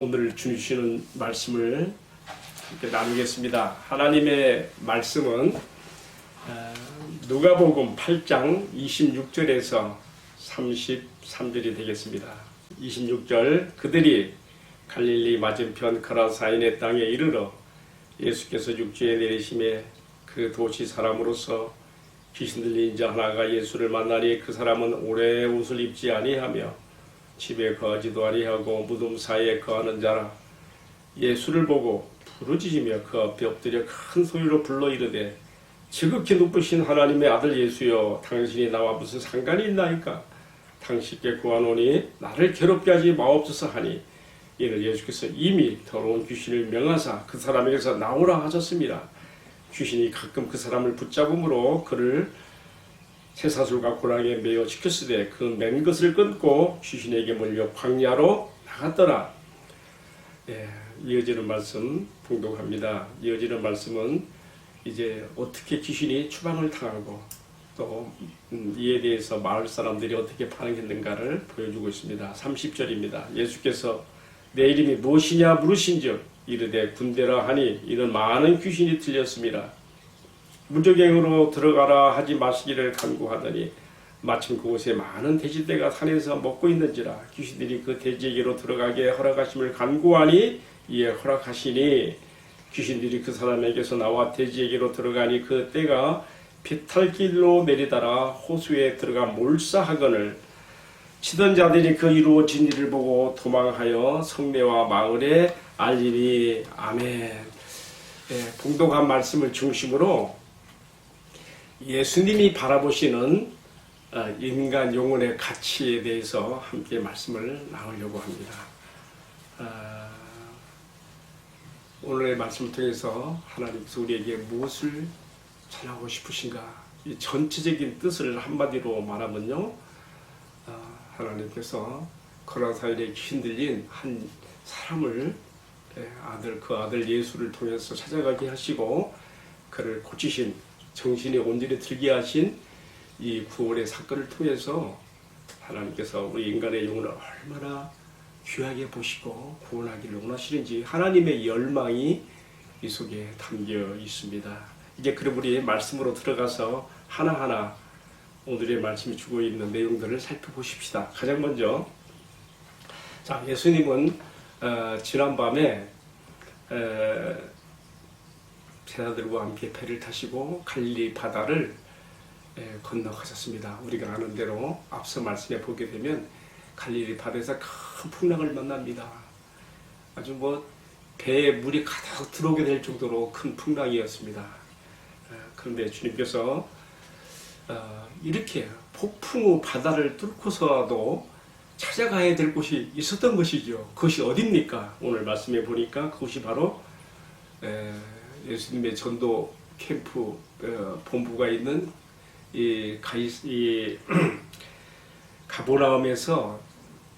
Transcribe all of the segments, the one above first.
오늘 주시는 말씀을 함께 나누겠습니다. 하나님의 말씀은 누가복음 8장 26절에서 33절이 되겠습니다. 26절 그들이 갈릴리 맞은편 거라사인의 땅에 이르러 예수께서 육지에 내리심에 그 도시 사람으로서 귀신 들린 자 하나가 예수를 만나니 그 사람은 오래 옷을 입지 아니하며 집에 거하지도 아니하고 무덤 사이에 거하는 자라. 예수를 보고 부르짖으며 그 앞에 엎드려 큰 소리로 불러 이르되 지극히 높으신 하나님의 아들 예수여, 당신이 나와 무슨 상관이 있나이까? 당신께 구하노니 나를 괴롭게 하지 마옵소서 하니, 이를 예수께서 이미 더러운 귀신을 명하사 그 사람에게서 나오라 하셨습니다. 귀신이 가끔 그 사람을 붙잡음으로 그를 쇠사슬과 고랑이에 매어 지켰으되 그 맨 것을 끊고 귀신에게 몰려 광야로 나갔더라. 이어지는 말씀 봉독합니다. 이어지는 말씀은 이제 어떻게 귀신이 추방을 당하고 또 이에 대해서 마을 사람들이 어떻게 반응했는가를 보여주고 있습니다. 30절입니다. 예수께서 내 이름이 무엇이냐 물으신즉 이르되 군대라 하니 이는 많은 귀신이 들렸습니다. 무적행으로 들어가라 하지 마시기를 간구하더니 마침 그곳에 많은 돼지떼가 산에서 먹고 있는지라 귀신들이 그 돼지에게로 들어가게 허락하심을 간구하니 이에 허락하시니 귀신들이 그 사람에게서 나와 돼지에게로 들어가니 그 떼가 비탈길로 내리다라 호수에 들어가 몰사하거늘 치던 자들이 그 이루어진 일을 보고 도망하여 성내와 마을에 알리니. 아멘. 봉독한 말씀을 중심으로 예수님이 바라보시는 인간 영혼의 가치에 대해서 함께 말씀을 나누려고 합니다. 오늘의 말씀을 통해서 하나님께서 우리에게 무엇을 전하고 싶으신가? 이 전체적인 뜻을 한마디로 말하면요, 하나님께서 거라사인에 귀신 들린 한 사람을 그 아들 예수를 통해서 찾아가게 하시고 그를 고치신, 정신이 온전히 들게 하신 이 구원의 사건을 통해서 하나님께서 우리 인간의 영혼을 얼마나 귀하게 보시고 구원하기를 원하시는지 하나님의 열망이 이 속에 담겨 있습니다. 이제 그럼 우리 말씀으로 들어가서 하나하나 오늘의 말씀이 주고 있는 내용들을 살펴보십시다. 가장 먼저, 자, 예수님은 지난밤에 제자들과 함께 배를 타시고 갈릴리 바다를 건너가셨습니다. 우리가 아는 대로 앞서 말씀해 보게 되면 갈릴리 바다에서 큰 풍랑을 만납니다. 아주 배에 물이 가득 들어오게 될 정도로 큰 풍랑이었습니다. 그런데 주님께서 이렇게 폭풍 후 바다를 뚫고서라도 찾아가야 될 곳이 있었던 것이죠. 그것이 어딥니까? 오늘 말씀해 보니까 그것이 바로 예수님의 전도 캠프 본부가 있는 가보나움에서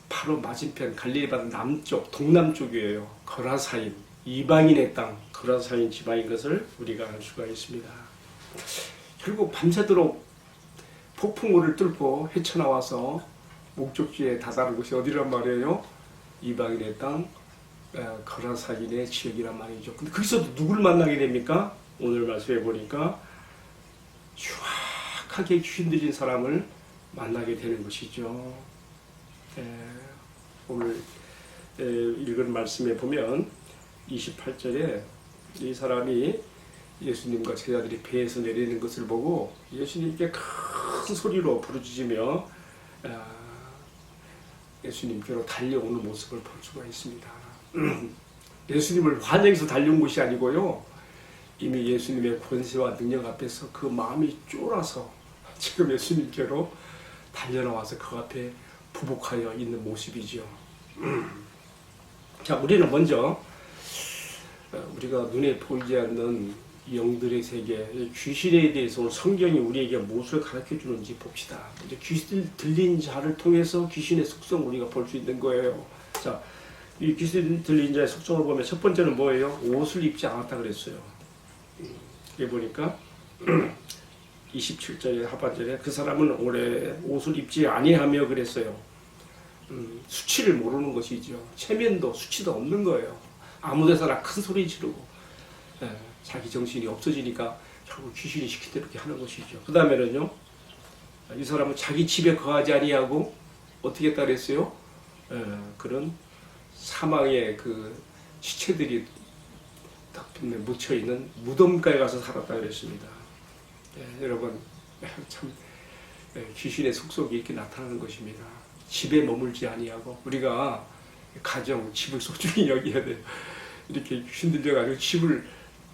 바로 맞은편 갈릴리 바다 남쪽, 동남쪽이에요. 거라사인, 이방인의 땅, 거라사인 지방인 것을 우리가 알 수가 있습니다. 결국 밤새도록 폭풍우를 뚫고 헤쳐나와서 목적지에 다다른 곳이 어디란 말이에요? 이방인의 땅, 거라사인의 지역이란 말이죠. 근데 거기서도 누구를 만나게 됩니까? 오늘 말씀해 보니까 정확하게 귀신 들린 사람을 만나게 되는 것이죠. 오늘 읽은 말씀에 보면 28절에 이 사람이 예수님과 제자들이 배에서 내리는 것을 보고 예수님께 큰 소리로 부르짖으며 예수님께로 달려오는 모습을 볼 수가 있습니다. 예수님을 환영해서 달려온 것이 아니고요, 이미 예수님의 권세와 능력 앞에서 그 마음이 쫄아서 지금 예수님께로 달려나와서 그 앞에 부복하여 있는 모습이죠. 자, 우리는 먼저 우리가 눈에 보이지 않는 영들의 세계, 귀신에 대해서 오늘 성경이 우리에게 무엇을 가르쳐 주는지 봅시다. 이제 귀신 들린 자를 통해서 귀신의 속성을 우리가 볼 수 있는 거예요. 자, 이 귀신 들린 자의 속성을 보면 첫 번째는 뭐예요? 옷을 입지 않았다 그랬어요. 여기 보니까 27절의 하반절에 그 사람은 오래 옷을 입지 아니하며 그랬어요. 수치를 모르는 것이죠. 체면도 수치도 없는 거예요. 아무 데서나 큰 소리 지르고 자기 정신이 없어지니까 결국 귀신이 시킨 대로 이렇게 하는 것이죠. 그 다음에는요, 이 사람은 자기 집에 거하지 아니하고 어떻게 했다 그랬어요? 그런 사망의 그 시체들이 딱 묻혀 있는 무덤가에 가서 살았다 그랬습니다. 여러분 참 귀신의 속속이 이렇게 나타나는 것입니다. 집에 머물지 아니하고 우리가 가정, 집을 소중히 여겨야 돼요. 이렇게 귀신 들려가지고 집을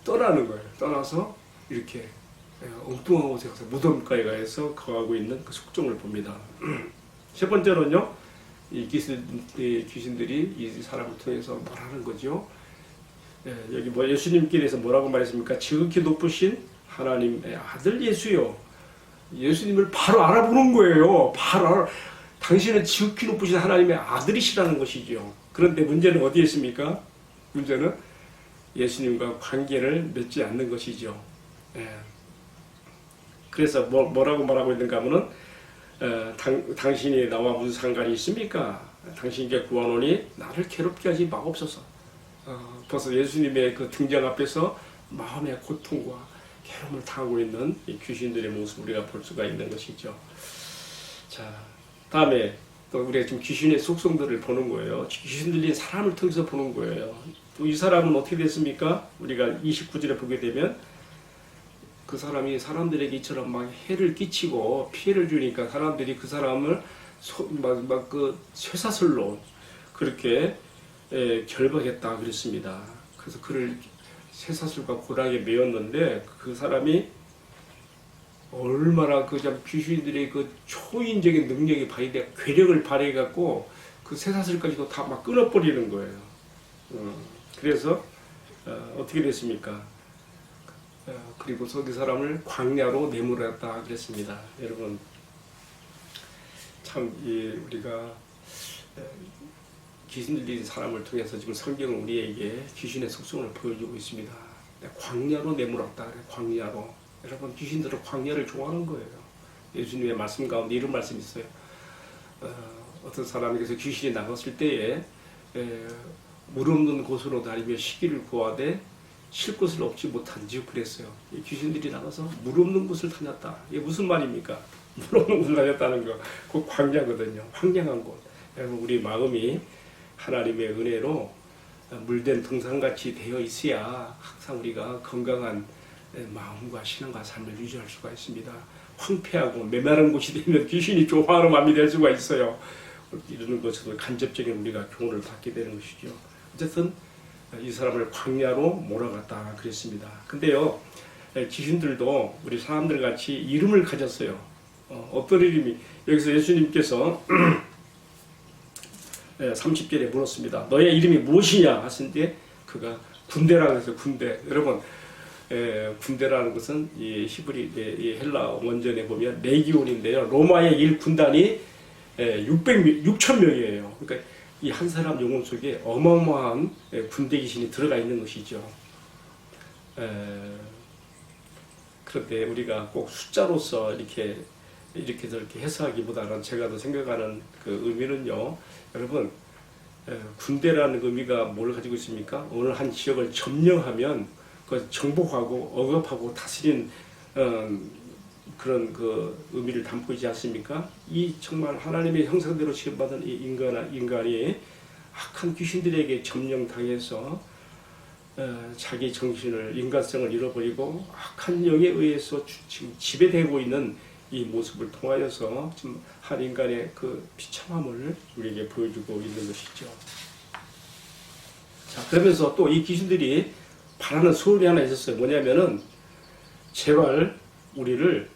떠나는 거예요. 떠나서 이렇게 엉뚱한 곳에 가서 무덤가에 가서 거하고 있는 그 속정을 봅니다. 세 번째로는요, 이 귀신들이 이 사람을 통해서 말하는 거죠. 여기 뭐 예수님께서 뭐라고 말했습니까? 지극히 높으신 하나님의 아들 예수요. 예수님을 바로 알아보는 거예요. 당신은 지극히 높으신 하나님의 아들이시라는 것이죠. 그런데 문제는 어디에 있습니까? 문제는 예수님과 관계를 맺지 않는 것이죠. 그래서 뭐라고 말하고 있는가 하면은 당신이 나와 무슨 상관이 있습니까? 당신께 구하노니 나를 괴롭게 하지 마옵소서. 벌써 예수님의 그 등장 앞에서 마음의 고통과 괴로움을 당하고 있는 이 귀신들의 모습을 우리가 볼 수가 있는 것이죠. 자, 다음에 또 우리가 지금 귀신의 속성들을 보는 거예요. 귀신들이 사람을 통해서 보는 거예요. 또 이 사람은 어떻게 됐습니까? 우리가 29절에 보게 되면 그 사람이 사람들에게 이처럼 막 해를 끼치고 피해를 주니까 사람들이 그 사람을 그 쇠사슬로 그렇게 결박했다 그랬습니다. 그래서 그를 쇠사슬과 고랑에 메었는데 그 사람이 얼마나 그 귀신들의 그 초인적인 능력이 발휘돼 괴력을 발휘해 갖고 그 쇠사슬까지도 다 막 끊어버리는 거예요. 그래서 어떻게 됐습니까? 그리고서 그 사람을 광야로 내몰았다 그랬습니다. 여러분 참 우리가 귀신 들린 사람을 통해서 지금 성경은 우리에게 귀신의 속성을 보여주고 있습니다. 광야로 내몰았다 그래. 광야로. 여러분 귀신들은 광야를 좋아하는 거예요. 예수님의 말씀 가운데 이런 말씀이 있어요. 어떤 사람에게서 귀신이 나갔을 때에 물 없는 곳으로 다니며 쉬기를 구하되 쉴 곳을 얻지 못한지요 그랬어요. 이 귀신들이 나가서 물 없는 곳을 다녔다. 이게 무슨 말입니까? 물 없는 곳을 다녔다는 거. 그 광야거든요. 황량한 곳. 여러분 우리 마음이 하나님의 은혜로 물된 등산같이 되어 있어야 항상 우리가 건강한 마음과 신앙과 삶을 유지할 수가 있습니다. 황폐하고 메마른 곳이 되면 귀신이 좋아하는 마음이 될 수가 있어요. 이러는 것에서 간접적인 우리가 교훈을 받게 되는 것이죠. 어쨌든 이 사람을 광야로 몰아갔다 그랬습니다. 근데요, 귀신들도 우리 사람들 같이 이름을 가졌어요. 어떤 이름이? 여기서 예수님께서 30절에 물었습니다. 너의 이름이 무엇이냐 하신데 그가 군대라고 해서 군대. 여러분 군대라는 것은 이 히브리 이 헬라 원전에 보면 레기온인데요. 로마의 일 군단이 6,000명이에요. 그러니까 이 한 사람 영혼 속에 어마어마한 군대 귀신이 들어가 있는 것이죠. 그런데 우리가 꼭 숫자로서 이렇게 저렇게 해석하기보다는 제가 더 생각하는 그 의미는요. 여러분 군대라는 의미가 뭘 가지고 있습니까? 어느 한 지역을 점령하면 그 정복하고 억압하고 다스린 그런 그 의미를 담고 있지 않습니까? 이 정말 하나님의 형상대로 지음받은 이 인간이 악한 귀신들에게 점령당해서 자기 정신을 인간성을 잃어버리고 악한 영에 의해서 지금 지배되고 있는 이 모습을 통하여서 지금 한 인간의 그 비참함을 우리에게 보여주고 있는 것이죠. 자, 그러면서 또 이 귀신들이 바라는 소원이 하나 있었어요. 뭐냐면은 제발 우리를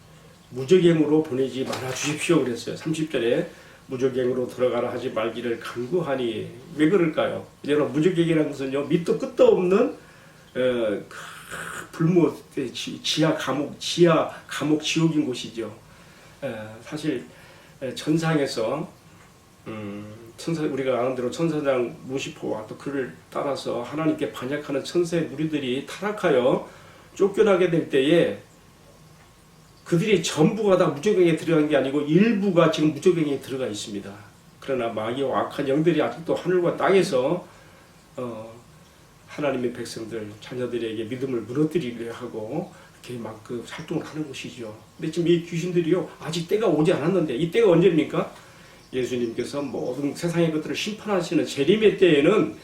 무적행으로 보내지 말아 주십시오 그랬어요. 30절에 무적행으로 들어가라 하지 말기를 간구하니. 왜 그럴까요? 여러분 무적행이라는 것은요 밑도 끝도 없는 불모 지하 감옥 지옥인 곳이죠. 사실 천상에서 우리가 아는 대로 천사장 루시퍼와 또 그를 따라서 하나님께 반역하는 천사의 무리들이 타락하여 쫓겨나게 될 때에 그들이 전부가 다 무적행에 들어간 게 아니고 일부가 지금 무적행에 들어가 있습니다. 그러나 마귀와 악한 영들이 아직도 하늘과 땅에서 하나님의 백성들, 자녀들에게 믿음을 무너뜨리려 하고 이렇게 막 그 활동을 하는 것이죠. 근데 지금 이 귀신들이요, 아직 때가 오지 않았는데, 이 때가 언제입니까? 예수님께서 모든 세상의 것들을 심판하시는 재림의 때에는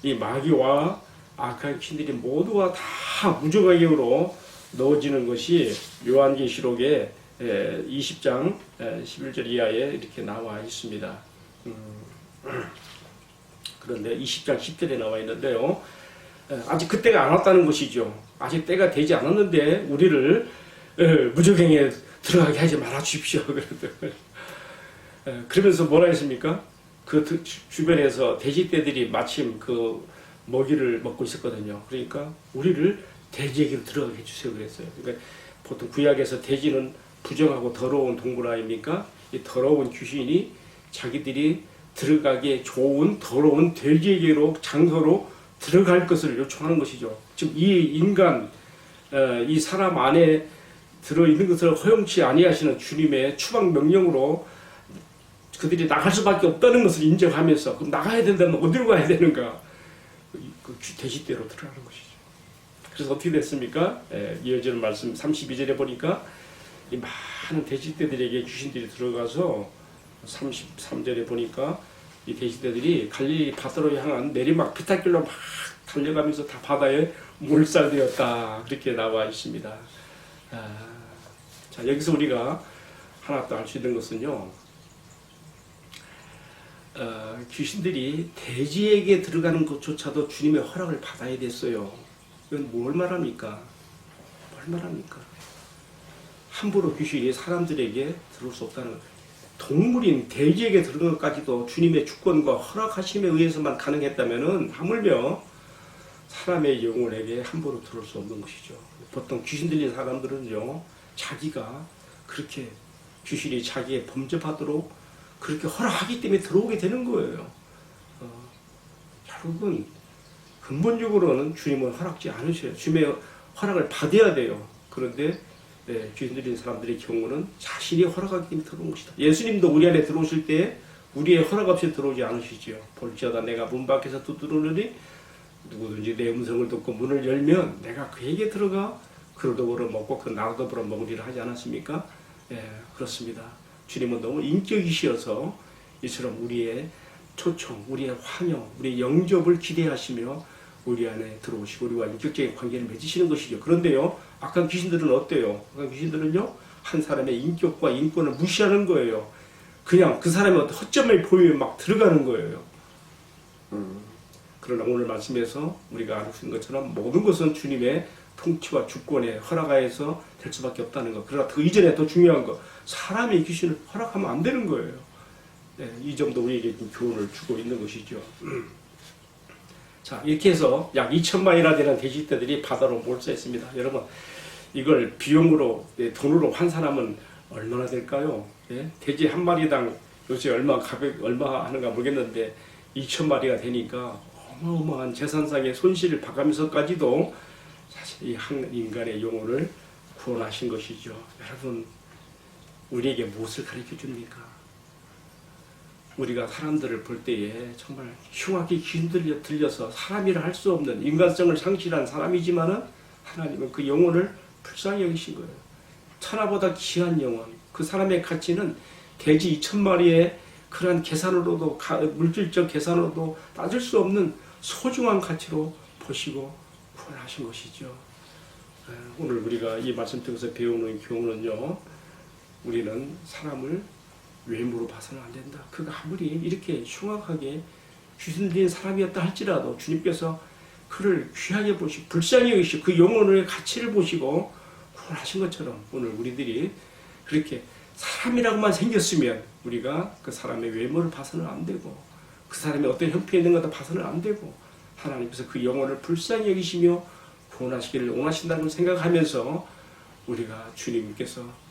이 마귀와 악한 귀신들이 모두가 다 무저가격으로 넣어지는 것이 요한계시록의 20장 11절 이하에 이렇게 나와 있습니다. 그런데 20장 10절에 나와 있는데요, 아직 그때가 안 왔다는 것이죠. 아직 때가 되지 않았는데 우리를 무저갱에 들어가게 하지 말아 주십시오. 그러면서 뭐라 했습니까? 그 주변에서 돼지떼들이 마침 그 먹이를 먹고 있었거든요. 그러니까 우리를 돼지에게로 들어가게 해주세요 그랬어요. 그러니까 보통 구약에서 돼지는 부정하고 더러운 동물 아닙니까? 이 더러운 귀신이 자기들이 들어가기에 좋은 더러운 돼지에게로 장소로 들어갈 것을 요청하는 것이죠. 지금 이 인간, 이 사람 안에 들어있는 것을 허용치 아니하시는 주님의 추방 명령으로 그들이 나갈 수밖에 없다는 것을 인정하면서 그럼 나가야 된다면 어디로 가야 되는가? 그 돼지떼로 들어가는 것이죠. 그래서 어떻게 됐습니까? 이어지는 말씀 32절에 보니까 이 많은 돼지떼들에게 귀신들이 들어가서 33절에 보니까 이 돼지떼들이 갈릴리 바다로 향한 내리막 피탈길로 막 달려가면서 다 바다에 몰살되었다. 그렇게 나와 있습니다. 자, 여기서 우리가 하나 또 알 수 있는 것은요, 귀신들이 돼지에게 들어가는 것조차도 주님의 허락을 받아야 됐어요. 이건 뭘 말합니까? 뭘 말합니까? 함부로 귀신이 사람들에게 들어올 수 없다는 거예요. 동물인 돼지에게 들어간 것까지도 주님의 주권과 허락하심에 의해서만 가능했다면은 하물며 사람의 영혼에게 함부로 들어올 수 없는 것이죠. 보통 귀신 들린 사람들은요, 자기가 그렇게 귀신이 자기의 범접하도록 그렇게 허락하기 때문에 들어오게 되는 거예요. 여러분, 근본적으로는 주님은 허락지 않으셔요. 주님의 허락을 받아야 돼요. 그런데 귀신 들린 사람들의 경우는 자신이 허락하기 때문에 들어온 것이다. 예수님도 우리 안에 들어오실 때 우리의 허락 없이 들어오지 않으시죠. 볼지어다 내가 문 밖에서 두드리노니 누구든지 내 음성을 듣고 문을 열면 내가 그에게 들어가 그로 더불어 먹고 그 나로 더불어 먹으리라 하지 않았습니까? 그렇습니다. 주님은 너무 인격이시어서 이처럼 우리의 초청, 우리의 환영, 우리의 영접을 기대하시며 우리 안에 들어오시고 우리와 인격적인 관계를 맺으시는 것이죠. 그런데요, 악한 귀신들은 어때요? 악한 귀신들은요, 한 사람의 인격과 인권을 무시하는 거예요. 그냥 그 사람의 어떤 허점을 보이면 막 들어가는 거예요. 그러나 오늘 말씀에서 우리가 알 수 있는 것처럼 모든 것은 주님의 통치와 주권에 허락하여서 될 수밖에 없다는 것. 그러나 그 이전에 더 중요한 것, 사람의 귀신을 허락하면 안 되는 거예요. 이 점도 우리에게 교훈을 주고 있는 것이죠. 자, 이렇게 해서 약 2천마리나 되는 돼지떼들이 바다로 몰수했습니다. 여러분, 이걸 비용으로, 돈으로 환산하면 얼마나 될까요? 돼지 한 마리당 요새 얼마 하는가 모르겠는데 2천마리가 되니까 어마어마한 재산상의 손실을 봐가면서까지도 사실 이 한 인간의 영혼을 구원하신 것이죠. 여러분, 우리에게 무엇을 가르쳐 줍니까? 우리가 사람들을 볼 때에 정말 흉하게 들려서 사람이라 할 수 없는 인간성을 상실한 사람이지만은 하나님은 그 영혼을 불쌍히 여기신 거예요. 천하보다 귀한 영혼, 그 사람의 가치는 돼지 2,000마리의 그러한 계산으로도 물질적 계산으로도 따질 수 없는 소중한 가치로 보시고 구원하신 것이죠. 오늘 우리가 이 말씀 통해서 배우는 교훈은요, 우리는 사람을 외모로 봐서는 안 된다. 그가 아무리 이렇게 흉악하게 귀신 들린 사람이었다 할지라도 주님께서 그를 귀하게 보시고 불쌍히 여기시고 그 영혼의 가치를 보시고 구원하신 것처럼 오늘 우리들이 그렇게 사람이라고만 생겼으면 우리가 그 사람의 외모를 봐서는 안 되고 그 사람이 어떤 형편이 있는 것도 봐서는 안 되고 하나님께서 그 영혼을 불쌍히 여기시며 구원하시기를 원하신다는 걸 생각하면서 우리가 주님께서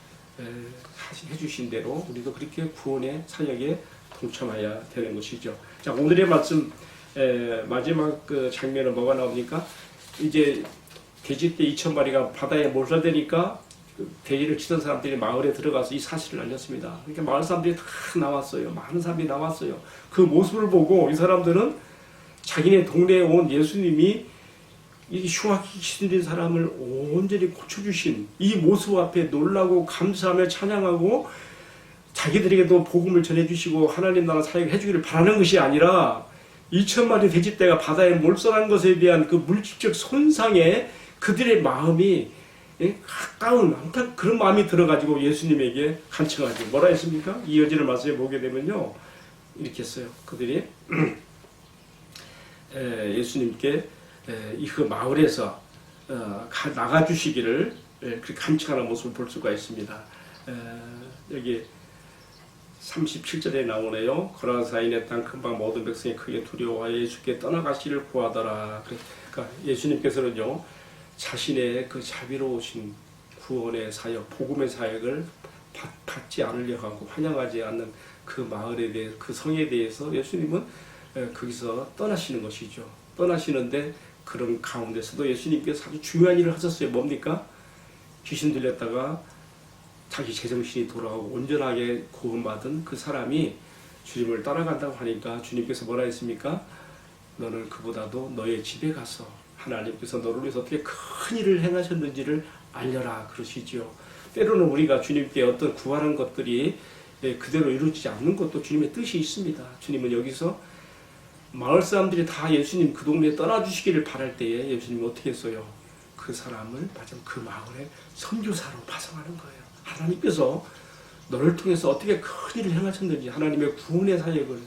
해주신 대로 우리도 그렇게 구원의 사역에 동참해야 되는 것이죠. 자, 오늘의 말씀 마지막 그 장면은 뭐가 나옵니까? 이제 돼지떼 2,000마리가 바다에 몰살되니까 대지를 치던 사람들이 마을에 들어가서 이 사실을 알렸습니다. 그러니까 마을 사람들이 다 나왔어요. 많은 사람들이 나왔어요. 그 모습을 보고 이 사람들은 자기네 동네에 온 예수님이 이 흉악히 시들린 사람을 온전히 고쳐주신 이 모습 앞에 놀라고 감사하며 찬양하고 자기들에게도 복음을 전해주시고 하나님 나라 사역을 해주기를 바라는 것이 아니라 2,000마리 돼지떼가 바다에 몰살한 것에 대한 그 물질적 손상에 그들의 마음이 가까운 그런 마음이 들어가지고 예수님에게 간청하죠. 뭐라 했습니까? 이어지는 말씀에 보게 되면요, 이렇게 했어요. 그들이 예수님께 그 마을에서 나가주시기를 그렇게 간청하는 모습을 볼 수가 있습니다. 여기 37절에 나오네요. 거라사인의 땅 근방 모든 백성이 크게 두려워하여 예수께 떠나가시를 구하더라. 그러니까 예수님께서는요, 자신의 그 자비로우신 구원의 사역, 복음의 사역을 받지 않으려 하고 환영하지 않는 그 마을에 대해, 그 성에 대해서 예수님은 거기서 떠나시는 것이죠. 떠나시는데 그런 가운데서도 예수님께서 아주 중요한 일을 하셨어요. 뭡니까? 귀신 들렸다가 자기 제정신이 돌아오고 온전하게 구원받은 그 사람이 주님을 따라간다고 하니까 주님께서 뭐라 했습니까? 너는 그보다도 너의 집에 가서 하나님께서 너를 위해서 어떻게 큰 일을 행하셨는지를 알려라 그러시지요. 때로는 우리가 주님께 어떤 구하는 것들이 그대로 이루어지지 않는 것도 주님의 뜻이 있습니다. 주님은 여기서 마을 사람들이 다 예수님 그 동네에 떠나주시기를 바랄 때에 예수님이 어떻게 했어요? 그 사람을 맞아 그 마을에 선교사로 파송하는 거예요. 하나님께서 너를 통해서 어떻게 큰 일을 행하셨는지 하나님의 구원의 사역을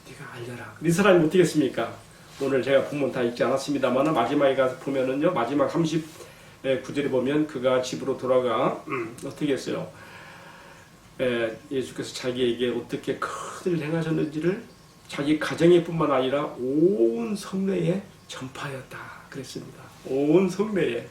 네가 알려라. 이 사람이 어떻게 했습니까? 오늘 제가 본문 다 읽지 않았습니다만 마지막에 가서 보면은요, 마지막 39절에 보면 그가 집으로 돌아가 어떻게 했어요? 예수께서 자기에게 어떻게 큰 일을 행하셨는지를 자기 가정에 뿐만 아니라 온 성내에 전파하였다 그랬습니다. 온 성내에.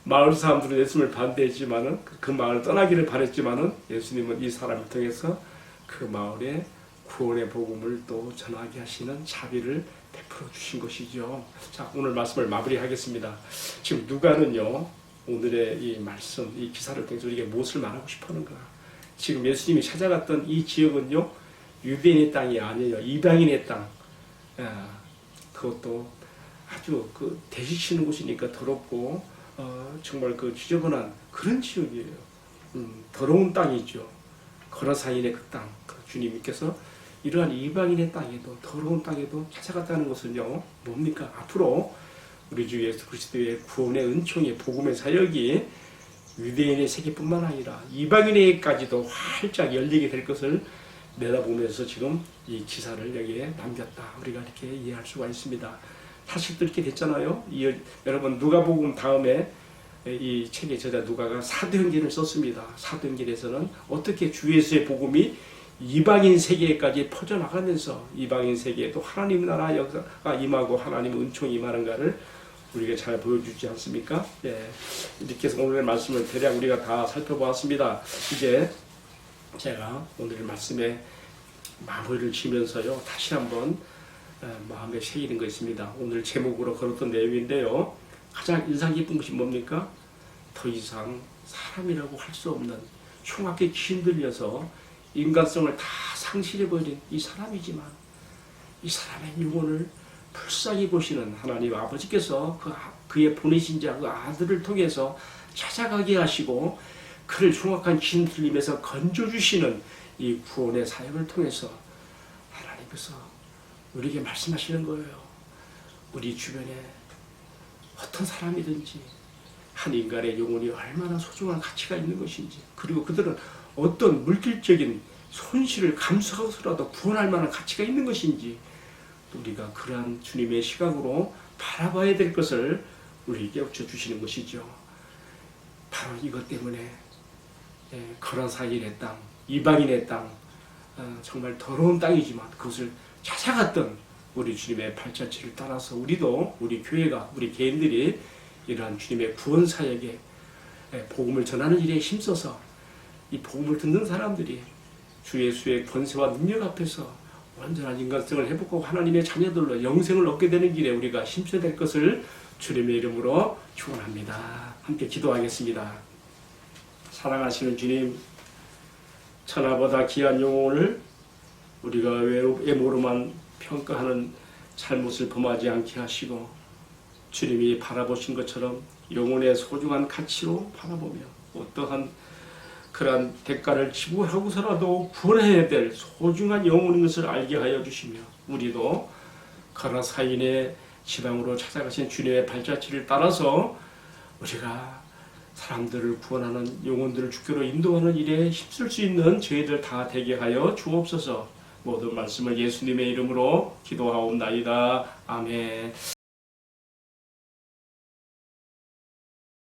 마을 사람들은 예수님을 반대했지만은 그 마을을 떠나기를 바랬지만은 예수님은 이 사람을 통해서 그 마을에 구원의 복음을 또 전하게 하시는 자비를 베풀어 주신 것이죠. 자, 오늘 말씀을 마무리하겠습니다. 지금 누가는요, 오늘의 이 말씀, 이 기사를 통해서 우리에게 무엇을 말하고 싶어하는가? 지금 예수님이 찾아갔던 이 지역은요, 유대인의 땅이 아니에요. 이방인의 땅. 그것도 아주 그 대식치는 곳이니까 더럽고 정말 그 지저분한 그런 지역이에요. 더러운 땅이죠. 거라사인의 그 땅. 주님께서 이러한 이방인의 땅에도 더러운 땅에도 찾아갔다는 것은요, 뭡니까? 앞으로 우리 주 예수 그리스도의 구원의 은총의 복음의 사역이 유대인의 세계뿐만 아니라 이방인에게까지도 활짝 열리게 될 것을 내다보면서 지금 이 기사를 여기에 남겼다. 우리가 이렇게 이해할 수가 있습니다. 사실 또 이렇게 됐잖아요. 여러분 누가복음 다음에 이 책의 저자 누가가 사도행전을 썼습니다. 사도행전에서는 어떻게 주 예수의 복음이 이방인 세계까지 퍼져나가면서 이방인 세계에도 하나님 나라 역사가 임하고 하나님의 은총이 임하는가를 우리가 잘 보여주지 않습니까? 예. 이렇게 해서 오늘의 말씀을 대략 우리가 다 살펴보았습니다. 이제 제가 오늘의 말씀에 마무리를 지면서요, 다시 한번 마음에 새기는 거 있습니다. 오늘 제목으로 걸었던 내용인데요, 가장 인상 깊은 것이 뭡니까? 더 이상 사람이라고 할 수 없는 흉악에 힘들려서 인간성을 다 상실해버린 이 사람이지만 이 사람의 영혼을 불쌍히 보시는 하나님 아버지께서 그의 보내신 자 그 아들을 통해서 찾아가게 하시고 그를 흉악한 긴 들림에서 건져주시는 이 구원의 사역을 통해서 하나님께서 우리에게 말씀하시는 거예요. 우리 주변에 어떤 사람이든지 한 인간의 영혼이 얼마나 소중한 가치가 있는 것인지, 그리고 그들은 어떤 물질적인 손실을 감수하고서라도 구원할 만한 가치가 있는 것인지 우리가 그러한 주님의 시각으로 바라봐야 될 것을 우리에게 깨우쳐 주시는 것이죠. 바로 이것 때문에 거라사인의 땅, 이방인의 땅, 정말 더러운 땅이지만 그것을 찾아갔던 우리 주님의 발자취를 따라서 우리도, 우리 교회가, 우리 개인들이 이러한 주님의 구원 사역에 복음을 전하는 일에 힘써서 이 복음을 듣는 사람들이 주 예수의 권세와 능력 앞에서 완전한 인간성을 회복하고 하나님의 자녀들로 영생을 얻게 되는 길에 우리가 힘써야 될 것을 주님의 이름으로 축원합니다. 함께 기도하겠습니다. 사랑하시는 주님, 천하보다 귀한 영혼을 우리가 외모로만 평가하는 잘못을 범하지 않게 하시고 주님이 바라보신 것처럼 영혼의 소중한 가치로 바라보며 어떠한 그러한 대가를 지불하고서라도 구원해야 될 소중한 영혼인 것을 알게 하여 주시며 우리도 가라사인의 지방으로 찾아가신 주님의 발자취를 따라서 우리가 사람들을 구원하는 영혼들을 주께로 인도하는 일에 힘쓸 수 있는 저희들 다 되게 하여 주옵소서. 모든 말씀을 예수님의 이름으로 기도하옵나이다. 아멘.